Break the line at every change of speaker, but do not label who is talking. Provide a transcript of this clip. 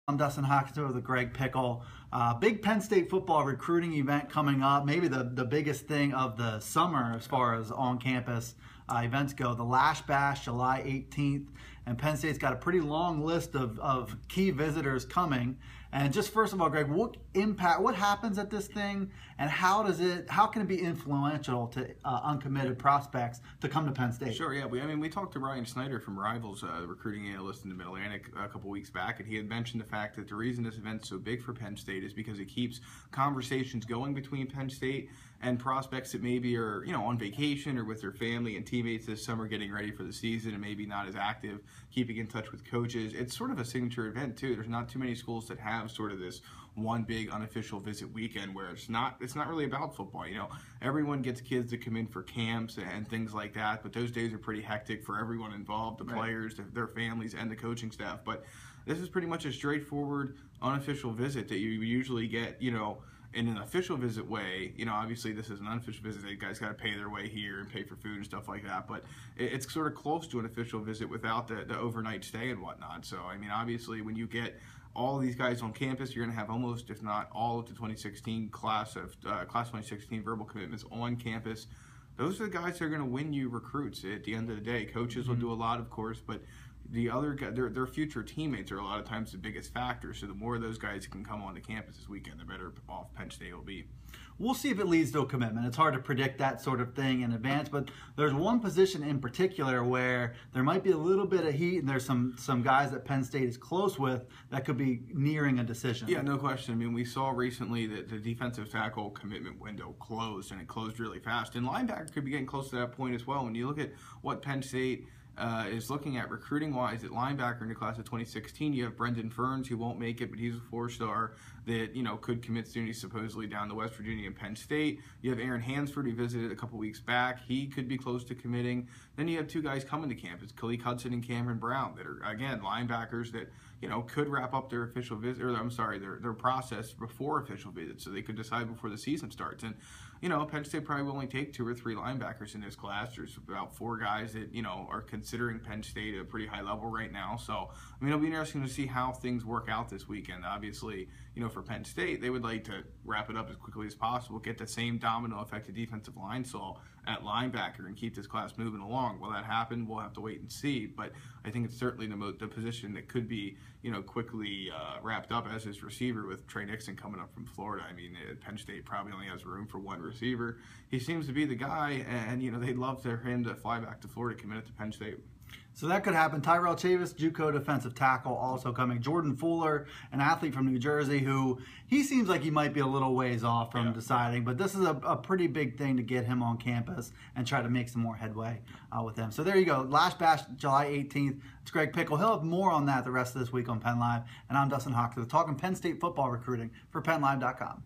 I'm Dustin Hockster with Greg Pickle. Big Penn State football recruiting event coming up. Maybe the biggest thing of the summer as far as on-campus events go. The Lasch Bash, July 18th. And Penn State's got a pretty long list of key visitors coming. And just first of all, Greg, what happens at this thing, and how can it be influential to uncommitted prospects to come to Penn State?
Sure, yeah. We talked to Ryan Snyder from Rivals, the recruiting analyst in the Mid-Atlantic, a couple weeks back, and he had mentioned the fact that the reason this event's so big for Penn State is because it keeps conversations going between Penn State and prospects that maybe are, on vacation or with their family and teammates this summer, getting ready for the season and maybe not as active, keeping in touch with coaches. It's sort of a signature event too. There's not too many schools that have sort of this one big unofficial visit weekend where it's not really about football. Everyone gets kids to come in for camps and things like that, but those days are pretty hectic for everyone involved, the players, their families, and the coaching staff. But this is pretty much a straightforward unofficial visit that you usually get, in an official visit way. Obviously this is an unofficial visit. The guys got to pay their way here and pay for food and stuff like that, but it's sort of close to an official visit without the overnight stay and whatnot. So, obviously when you get all of these guys on campus, you're going to have almost, if not all of the 2016 class 2016 verbal commitments on campus. Those are the guys that are going to win you recruits at the end of the day. Coaches will do a lot, of course, but the other guys, their future teammates are a lot of times the biggest factor. So the more of those guys can come onto campus this weekend, the better off Penn State will be.
We'll see if it leads to a commitment. It's hard to predict that sort of thing in advance, but there's one position in particular where there might be a little bit of heat, and there's some guys that Penn State is close with that could be nearing a decision.
Yeah, no question. We saw recently that the defensive tackle commitment window closed, and it closed really fast. And linebacker could be getting close to that point as well. When you look at what Penn State is looking at recruiting-wise at linebacker in the class of 2016, you have Brendan Ferns, who won't make it, but he's a four-star that, could commit soon. He's supposedly down to West Virginia and Penn State. You have Aaron Hansford, who visited a couple weeks back. He could be close to committing. Then you have two guys coming to campus, Khalil Hudson and Cameron Brown, that are, again, linebackers that, could wrap up their official visit, or their process before official visits, so they could decide before the season starts. And, Penn State probably will only take 2 or 3 linebackers in this class. There's about 4 guys that, are considering Penn State at a pretty high level right now. So, it'll be interesting to see how things work out this weekend. Obviously, for Penn State, they would like to wrap it up as quickly as possible, get the same domino effect of defensive line saw at linebacker, and keep this class moving along. Will that happen? We'll have to wait and see. But I think it's certainly the position that could be, quickly wrapped up as his receiver, with Trey Nixon coming up from Florida. Penn State probably only has room for 1 receiver. He seems to be the guy, and they'd love for him to fly back to Florida, committed to Penn State.
So that could happen. Tyrell Chavis, JUCO defensive tackle, also coming. Jordan Fuller, an athlete from New Jersey, who he seems like he might be a little ways off from deciding, but this is a pretty big thing to get him on campus and try to make some more headway with him. So there you go. Lasch Bash, July 18th. It's Greg Pickle. He'll have more on that the rest of this week on Penn Live. And I'm Dustin Hockster, talking Penn State football recruiting for PennLive.com.